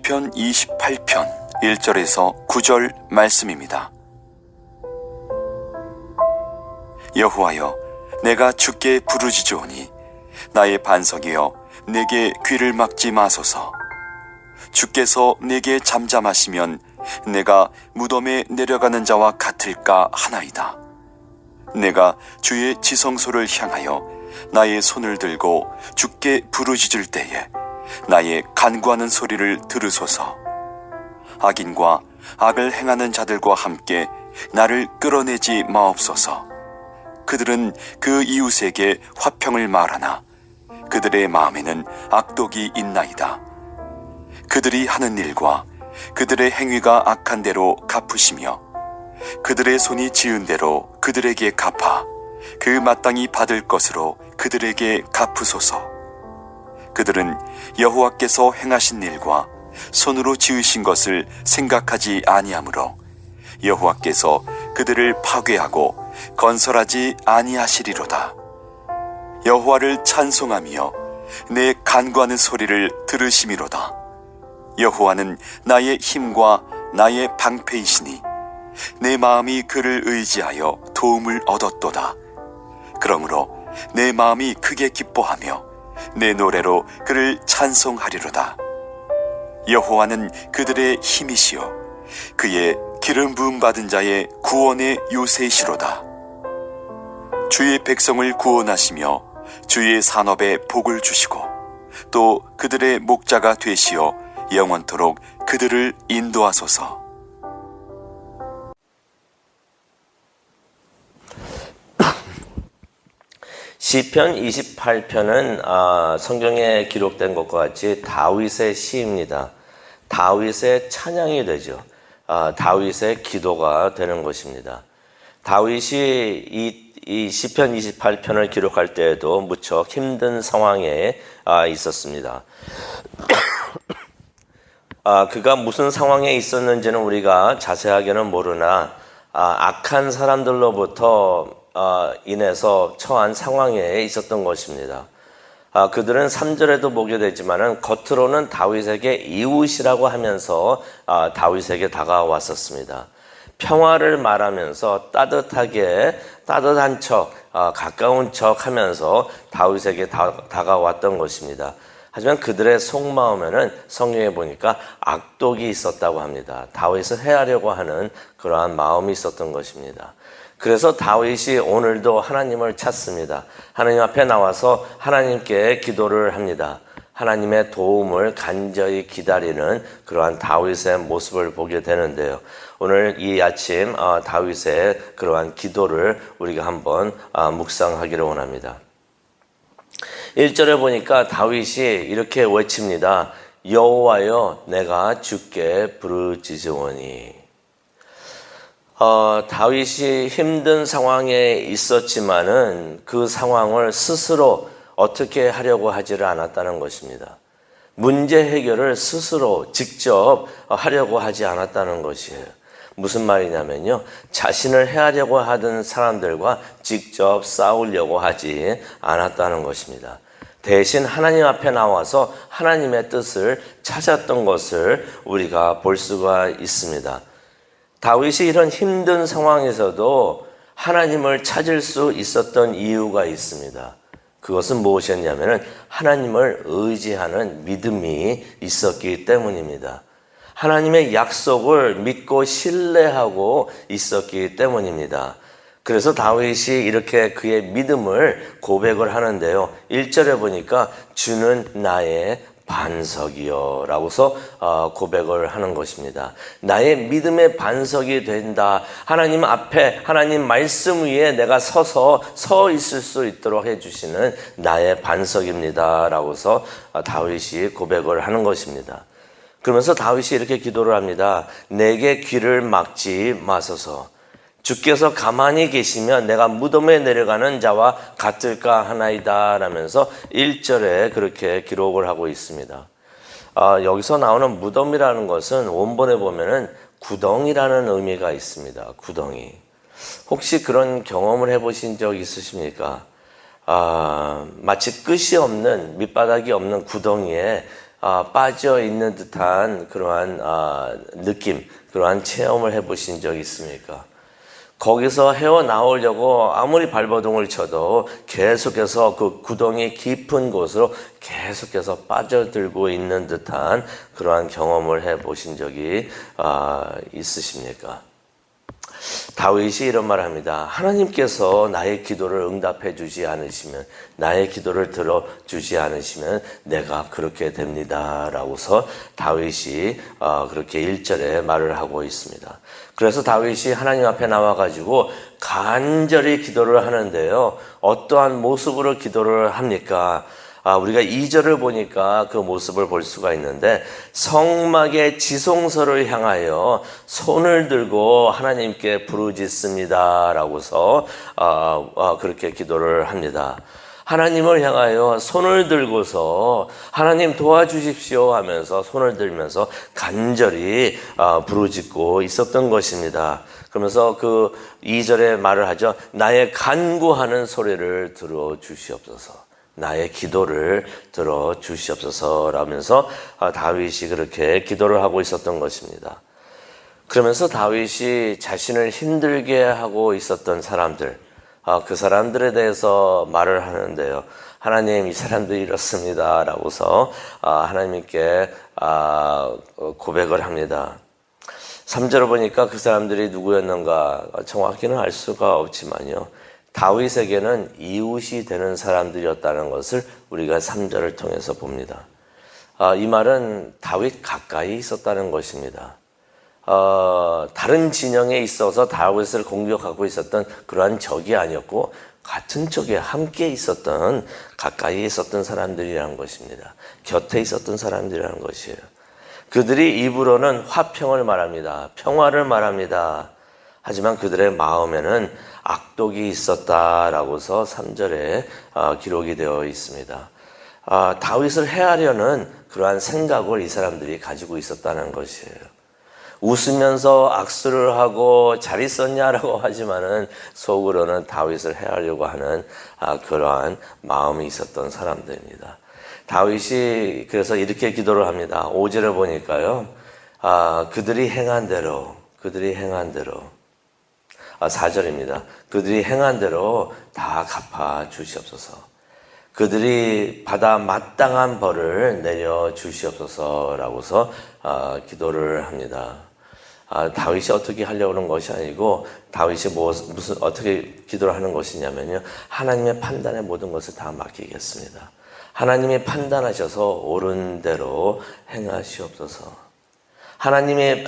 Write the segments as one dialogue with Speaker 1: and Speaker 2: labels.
Speaker 1: 시편 28편 1절에서 9절 말씀입니다. 여호와여, 내가 주께 부르짖으오니 나의 반석이여, 내게 귀를 막지 마소서. 주께서 내게 잠잠하시면 내가 무덤에 내려가는 자와 같을까 하나이다. 내가 주의 지성소를 향하여 나의 손을 들고 주께 부르짖을 때에 나의 간구하는 소리를 들으소서. 악인과 악을 행하는 자들과 함께 나를 끌어내지 마옵소서. 그들은 그 이웃에게 화평을 말하나 그들의 마음에는 악독이 있나이다. 그들이 하는 일과 그들의 행위가 악한 대로 갚으시며 그들의 손이 지은 대로 그들에게 갚아 그 마땅히 받을 것으로 그들에게 갚으소서. 그들은 여호와께서 행하신 일과 손으로 지으신 것을 생각하지 아니하므로 여호와께서 그들을 파괴하고 건설하지 아니하시리로다. 여호와를 찬송하며 내 간구하는 소리를 들으심이로다. 여호와는 나의 힘과 나의 방패이시니 내 마음이 그를 의지하여 도움을 얻었도다. 그러므로 내 마음이 크게 기뻐하며 내 노래로 그를 찬송하리로다. 여호와는 그들의 힘이시요 그의 기름 부음 받은 자의 구원의 요새이시로다. 주의 백성을 구원하시며 주의 산업에 복을 주시고 또 그들의 목자가 되시어 영원토록 그들을 인도하소서.
Speaker 2: 시편 28편은 성경에 기록된 것과 같이 다윗의 시입니다. 다윗의 찬양이 되죠. 다윗의 기도가 되는 것입니다. 다윗이 이 시편 28편을 기록할 때에도 무척 힘든 상황에 있었습니다. 그가 무슨 상황에 있었는지는 우리가 자세하게는 모르나 악한 사람들로부터 인해서 처한 상황에 있었던 것입니다. 그들은 3절에도 보게 되지만은 겉으로는 다윗에게 이웃이라고 하면서 다윗에게 다가왔었습니다. 평화를 말하면서 따뜻한 척, 가까운 척 하면서 다윗에게 다가왔던 것입니다. 하지만 그들의 속마음에는 성경에 보니까 악독이 있었다고 합니다. 다윗을 해하려고 하는 그러한 마음이 있었던 것입니다. 그래서 다윗이 오늘도 하나님을 찾습니다. 하나님 앞에 나와서 하나님께 기도를 합니다. 하나님의 도움을 간절히 기다리는 그러한 다윗의 모습을 보게 되는데요. 오늘 이 아침 다윗의 그러한 기도를 우리가 한번 묵상하기를 원합니다. 1절에 보니까 다윗이 이렇게 외칩니다. 여호와여, 내가 주께 부르짖으오니. 다윗이 힘든 상황에 있었지만은 그 상황을 스스로 어떻게 하려고 하지를 않았다는 것입니다. 문제 해결을 스스로 직접 하려고 하지 않았다는 것이에요. 무슨 말이냐면요, 자신을 해하려고 하던 사람들과 직접 싸우려고 하지 않았다는 것입니다. 대신 하나님 앞에 나와서 하나님의 뜻을 찾았던 것을 우리가 볼 수가 있습니다. 다윗이 이런 힘든 상황에서도 하나님을 찾을 수 있었던 이유가 있습니다. 그것은 무엇이었냐면 하나님을 의지하는 믿음이 있었기 때문입니다. 하나님의 약속을 믿고 신뢰하고 있었기 때문입니다. 그래서 다윗이 이렇게 그의 믿음을 고백을 하는데요. 1절에 보니까 주는 나의 반석이요 라고서 고백을 하는 것입니다. 나의 믿음의 반석이 된다. 하나님 앞에 하나님 말씀 위에 내가 서 있을 수 있도록 해주시는 나의 반석입니다 라고서 다윗이 고백을 하는 것입니다. 그러면서 다윗이 이렇게 기도를 합니다. 내게 귀를 막지 마소서. 주께서 가만히 계시면 내가 무덤에 내려가는 자와 같을까 하나이다 라면서 1절에 그렇게 기록을 하고 있습니다. 여기서 나오는 무덤이라는 것은 원본에 보면은 구덩이라는 의미가 있습니다. 구덩이. 혹시 그런 경험을 해보신 적 있으십니까? 마치 끝이 없는, 밑바닥이 없는 구덩이에 빠져 있는 듯한 그러한 느낌, 그러한 체험을 해보신 적 있습니까? 거기서 헤어나오려고 아무리 발버둥을 쳐도 계속해서 그 구덩이 깊은 곳으로 계속해서 빠져들고 있는 듯한 그러한 경험을 해보신 적이 있으십니까? 다윗이 이런 말을 합니다. 하나님께서 나의 기도를 응답해 주지 않으시면, 나의 기도를 들어주지 않으시면 내가 그렇게 됩니다 라고서 다윗이 그렇게 1절에 말을 하고 있습니다. 그래서 다윗이 하나님 앞에 나와가지고 간절히 기도를 하는데요. 어떠한 모습으로 기도를 합니까? 우리가 2절을 보니까 그 모습을 볼 수가 있는데, 성막의 지성소를 향하여 손을 들고 하나님께 부르짖습니다 라고서 그렇게 기도를 합니다. 하나님을 향하여 손을 들고서 하나님 도와주십시오 하면서 손을 들면서 간절히 부르짖고 있었던 것입니다. 그러면서 그 2절에 말을 하죠. 나의 간구하는 소리를 들어주시옵소서. 나의 기도를 들어주시옵소서 라면서 다윗이 그렇게 기도를 하고 있었던 것입니다. 그러면서 다윗이 자신을 힘들게 하고 있었던 사람들, 그 사람들에 대해서 말을 하는데요. 하나님, 이 사람들이 이렇습니다 라고서 하나님께 고백을 합니다. 3절을 보니까 그 사람들이 누구였는가 정확히는 알 수가 없지만요. 다윗에게는 이웃이 되는 사람들이었다는 것을 우리가 3절을 통해서 봅니다. 이 말은 다윗 가까이 있었다는 것입니다. 다른 진영에 있어서 다윗을 공격하고 있었던 그러한 적이 아니었고 같은 쪽에 함께 있었던, 가까이 있었던 사람들이라는 것입니다. 곁에 있었던 사람들이라는 것이에요. 그들이 입으로는 화평을 말합니다. 평화를 말합니다. 하지만 그들의 마음에는 악독이 있었다라고서 3절에 기록이 되어 있습니다. 다윗을 해하려는 그러한 생각을 이 사람들이 가지고 있었다는 것이에요. 웃으면서 악수를 하고 잘 있었냐라고 하지만은 속으로는 다윗을 해하려고 하는 그러한 마음이 있었던 사람들입니다. 다윗이 그래서 이렇게 기도를 합니다. 5절을 보니까요. 그들이 행한 대로 4절입니다. 그들이 행한 대로 다 갚아 주시옵소서. 그들이 받아 마땅한 벌을 내려 주시옵소서라고서 기도를 합니다. 다윗이 어떻게 하려고 하는 것이 아니고 다윗이 어떻게 기도를 하는 것이냐면요. 하나님의 판단에 모든 것을 다 맡기겠습니다. 하나님이 판단하셔서 옳은 대로 행하시옵소서. 하나님의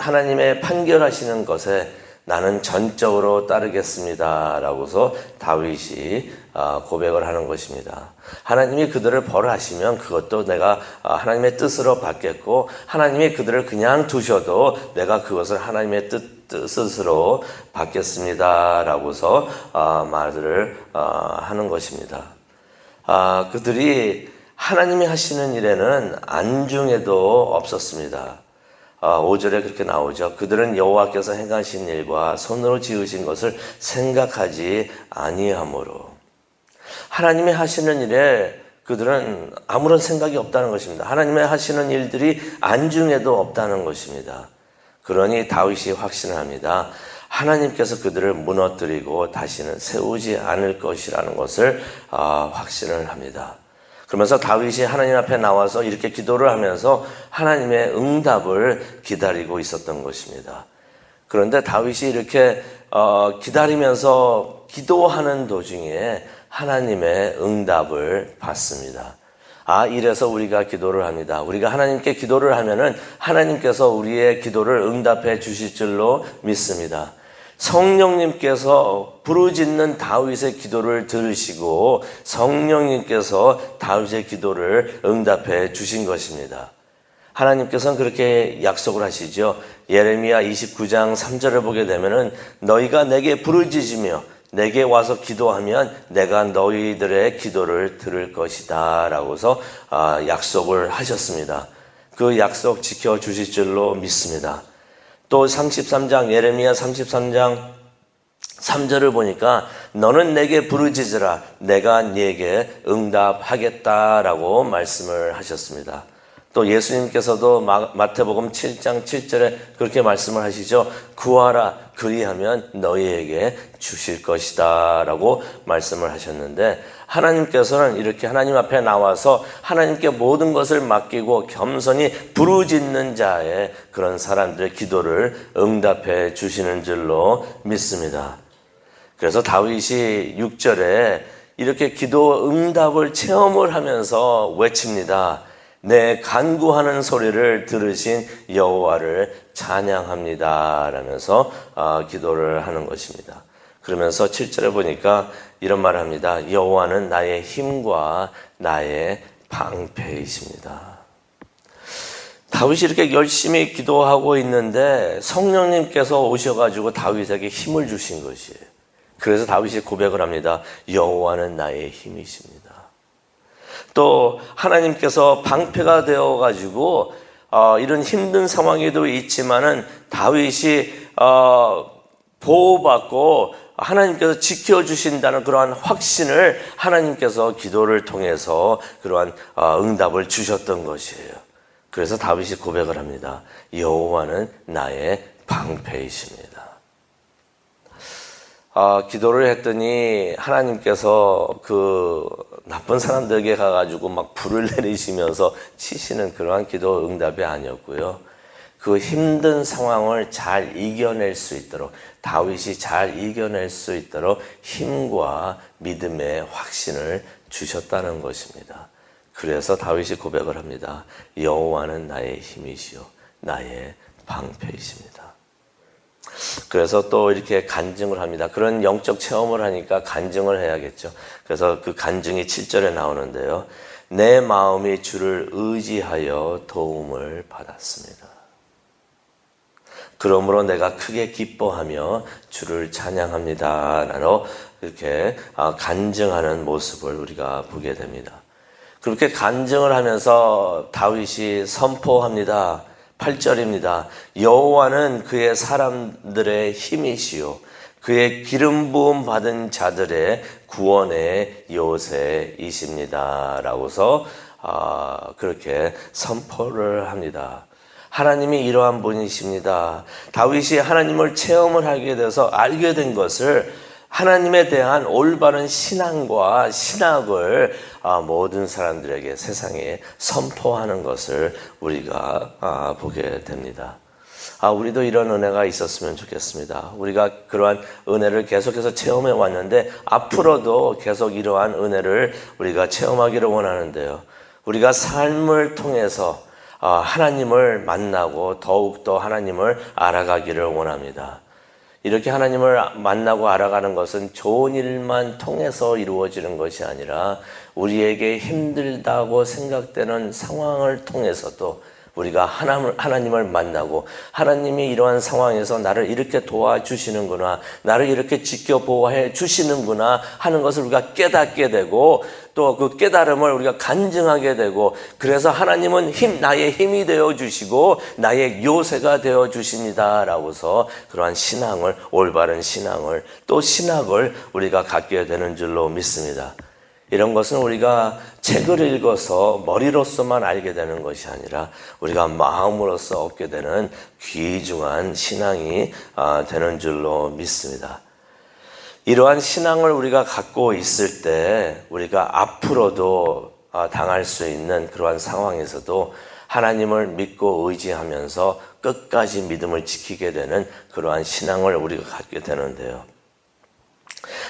Speaker 2: 판결하시는 것에 나는 전적으로 따르겠습니다 라고서 다윗이 고백을 하는 것입니다. 하나님이 그들을 벌하시면 그것도 내가 하나님의 뜻으로 받겠고, 하나님이 그들을 그냥 두셔도 내가 그것을 하나님의 뜻으로 받겠습니다 라고서 말을 하는 것입니다. 그들이 하나님이 하시는 일에는 안중에도 없었습니다. 5절에 그렇게 나오죠. 그들은 여호와께서 행하신 일과 손으로 지으신 것을 생각하지 아니하므로. 하나님이 하시는 일에 그들은 아무런 생각이 없다는 것입니다. 하나님의 하시는 일들이 안중에도 없다는 것입니다. 그러니 다윗이 확신을 합니다. 하나님께서 그들을 무너뜨리고 다시는 세우지 않을 것이라는 것을 확신을 합니다. 그러면서 다윗이 하나님 앞에 나와서 이렇게 기도를 하면서 하나님의 응답을 기다리고 있었던 것입니다. 그런데 다윗이 이렇게 기다리면서 기도하는 도중에 하나님의 응답을 받습니다. 이래서 우리가 기도를 합니다. 우리가 하나님께 기도를 하면은 하나님께서 우리의 기도를 응답해 주실 줄로 믿습니다. 성령님께서 부르짖는 다윗의 기도를 들으시고 성령님께서 다윗의 기도를 응답해 주신 것입니다. 하나님께서는 그렇게 약속을 하시죠. 예레미야 29장 3절을 보게 되면은 너희가 내게 부르짖으며 내게 와서 기도하면 내가 너희들의 기도를 들을 것이다 라고서 약속을 하셨습니다. 그 약속 지켜주실 줄로 믿습니다. 또 33장 예레미야 33장 3절을 보니까 너는 내게 부르짖으라 내가 네게 응답하겠다라고 말씀을 하셨습니다. 또 예수님께서도 마태복음 7장 7절에 그렇게 말씀을 하시죠. 구하라 그리하면 너희에게 주실 것이다 라고 말씀을 하셨는데, 하나님께서는 이렇게 하나님 앞에 나와서 하나님께 모든 것을 맡기고 겸손히 부르짖는 자의 그런 사람들의 기도를 응답해 주시는 줄로 믿습니다. 그래서 다윗이 6절에 이렇게 기도 응답을 체험을 하면서 외칩니다. 내 간구하는 소리를 들으신 여호와를 찬양합니다 라면서 기도를 하는 것입니다. 그러면서 7절에 보니까 이런 말을 합니다. 여호와는 나의 힘과 나의 방패이십니다. 다윗이 이렇게 열심히 기도하고 있는데 성령님께서 오셔가지고 다윗에게 힘을 주신 것이에요. 그래서 다윗이 고백을 합니다. 여호와는 나의 힘이십니다. 또 하나님께서 방패가 되어가지고 이런 힘든 상황에도 있지만은 다윗이 보호받고 하나님께서 지켜주신다는 그러한 확신을 하나님께서 기도를 통해서 그러한 응답을 주셨던 것이에요. 그래서 다윗이 고백을 합니다. 여호와는 나의 방패이십니다. 기도를 했더니 하나님께서 그 나쁜 사람들에게 가가지고 막 불을 내리시면서 치시는 그러한 기도 응답이 아니었고요. 그 힘든 상황을 잘 이겨낼 수 있도록, 다윗이 잘 이겨낼 수 있도록 힘과 믿음의 확신을 주셨다는 것입니다. 그래서 다윗이 고백을 합니다. 여호와는 나의 힘이시요 나의 방패이십니다. 그래서 또 이렇게 간증을 합니다. 그런 영적 체험을 하니까 간증을 해야겠죠. 그래서 그 간증이 7절에 나오는데요. 내 마음이 주를 의지하여 도움을 받았습니다. 그러므로 내가 크게 기뻐하며 주를 찬양합니다 라고 이렇게 간증하는 모습을 우리가 보게 됩니다. 그렇게 간증을 하면서 다윗이 선포합니다. 8절입니다. 여호와는 그의 사람들의 힘이시요 그의 기름 부음 받은 자들의 구원의 요새이십니다 라고서 그렇게 선포를 합니다. 하나님이 이러한 분이십니다. 다윗이 하나님을 체험을 하게 돼서 알게 된 것을 하나님에 대한 올바른 신앙과 신학을 모든 사람들에게 세상에 선포하는 것을 우리가 보게 됩니다. 우리도 이런 은혜가 있었으면 좋겠습니다. 우리가 그러한 은혜를 계속해서 체험해 왔는데 앞으로도 계속 이러한 은혜를 우리가 체험하기를 원하는데요. 우리가 삶을 통해서 하나님을 만나고 더욱더 하나님을 알아가기를 원합니다. 이렇게 하나님을 만나고 알아가는 것은 좋은 일만 통해서 이루어지는 것이 아니라 우리에게 힘들다고 생각되는 상황을 통해서도 우리가 하나님을 만나고 하나님이 이러한 상황에서 나를 이렇게 도와주시는구나, 나를 이렇게 지켜보호해 주시는구나 하는 것을 우리가 깨닫게 되고 또 그 깨달음을 우리가 간증하게 되고, 그래서 하나님은 나의 힘이 되어주시고 나의 요새가 되어주십니다 라고서 그러한 신앙을, 올바른 신앙을 또 신학을 우리가 갖게 되는 줄로 믿습니다. 이런 것은 우리가 책을 읽어서 머리로서만 알게 되는 것이 아니라 우리가 마음으로서 얻게 되는 귀중한 신앙이 되는 줄로 믿습니다. 이러한 신앙을 우리가 갖고 있을 때 우리가 앞으로도 당할 수 있는 그러한 상황에서도 하나님을 믿고 의지하면서 끝까지 믿음을 지키게 되는 그러한 신앙을 우리가 갖게 되는데요.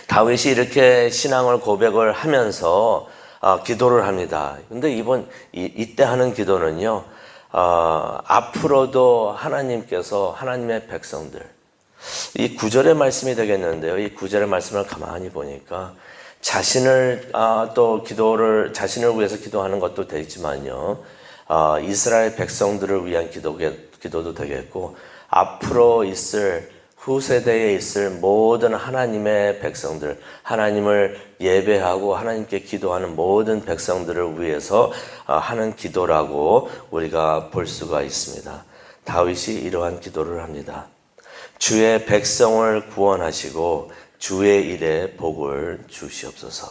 Speaker 2: 다윗이 이렇게 신앙을 고백을 하면서 기도를 합니다. 근데 이때 하는 기도는요, 앞으로도 하나님께서 하나님의 백성들, 이 9절의 말씀이 되겠는데요. 이 9절의 말씀을 가만히 보니까 자신을 자신을 위해서 기도하는 것도 되지만요, 이스라엘 백성들을 위한 기도도 되겠고, 앞으로 있을 후세대에 있을 모든 하나님의 백성들, 하나님을 예배하고 하나님께 기도하는 모든 백성들을 위해서 하는 기도라고 우리가 볼 수가 있습니다. 다윗이 이러한 기도를 합니다. 주의 백성을 구원하시고 주의 일에 복을 주시옵소서.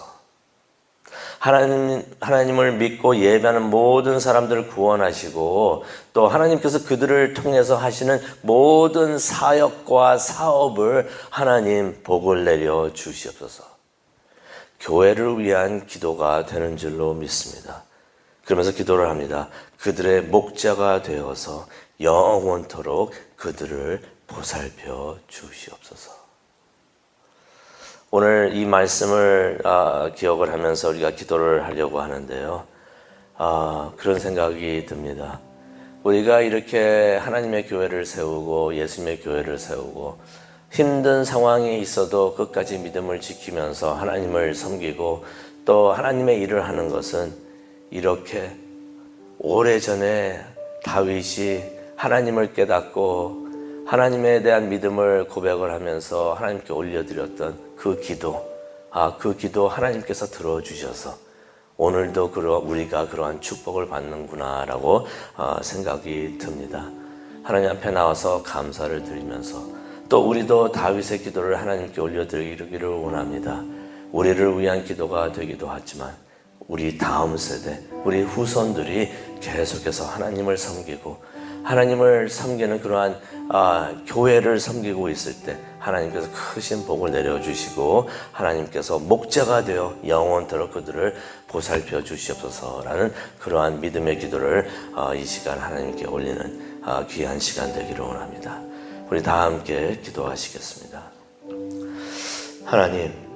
Speaker 2: 하나님을 믿고 예배하는 모든 사람들을 구원하시고 또 하나님께서 그들을 통해서 하시는 모든 사역과 사업을 하나님 복을 내려 주시옵소서. 교회를 위한 기도가 되는 줄로 믿습니다. 그러면서 기도를 합니다. 그들의 목자가 되어서 영원토록 그들을 보살펴 주시옵소서. 오늘 이 말씀을 기억을 하면서 우리가 기도를 하려고 하는데요. 그런 생각이 듭니다. 우리가 이렇게 하나님의 교회를 세우고 예수님의 교회를 세우고 힘든 상황이 있어도 끝까지 믿음을 지키면서 하나님을 섬기고 또 하나님의 일을 하는 것은 이렇게 오래전에 다윗이 하나님을 깨닫고 하나님에 대한 믿음을 고백을 하면서 하나님께 올려드렸던 그 기도 하나님께서 들어주셔서 오늘도 우리가 그러한 축복을 받는구나라고 생각이 듭니다. 하나님 앞에 나와서 감사를 드리면서 또 우리도 다윗의 기도를 하나님께 올려드리기를 원합니다. 우리를 위한 기도가 되기도 하지만 우리 다음 세대, 우리 후손들이 계속해서 하나님을 섬기고 하나님을 섬기는 그러한 교회를 섬기고 있을 때 하나님께서 크신 복을 내려주시고 하나님께서 목자가 되어 영원토록 그들을 보살펴 주시옵소서라는 그러한 믿음의 기도를 이 시간 하나님께 올리는 귀한 시간 되기를 원합니다. 우리 다 함께 기도하시겠습니다. 하나님,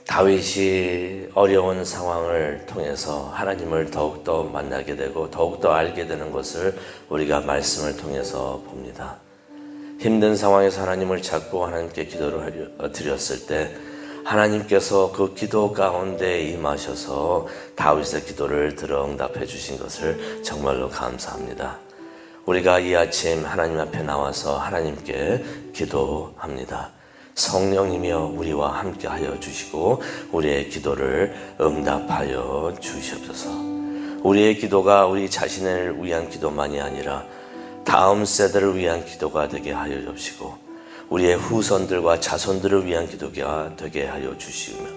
Speaker 2: 다윗이 어려운 상황을 통해서 하나님을 더욱더 만나게 되고 더욱더 알게 되는 것을 우리가 말씀을 통해서 봅니다. 힘든 상황에서 하나님을 찾고 하나님께 기도를 드렸을 때 하나님께서 그 기도 가운데 임하셔서 다윗의 기도를 들어 응답해 주신 것을 정말로 감사합니다. 우리가 이 아침 하나님 앞에 나와서 하나님께 기도합니다. 성령이며 우리와 함께 하여 주시고 우리의 기도를 응답하여 주시옵소서. 우리의 기도가 우리 자신을 위한 기도만이 아니라 다음 세대를 위한 기도가 되게 하여 주시고 우리의 후손들과 자손들을 위한 기도가 되게 하여 주시며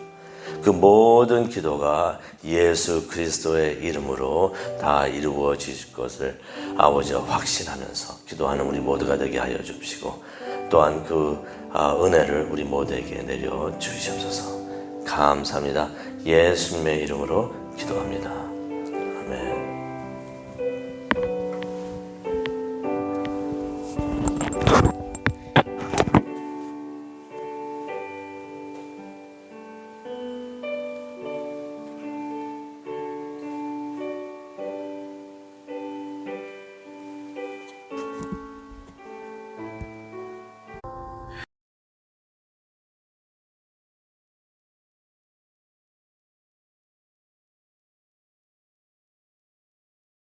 Speaker 2: 그 모든 기도가 예수 그리스도의 이름으로 다 이루어질 것을 아버지와 확신하면서 기도하는 우리 모두가 되게 하여 주시고 또한 그 은혜를 우리 모두에게 내려 주시옵소서. 감사합니다. 예수님의 이름으로 기도합니다. 아멘.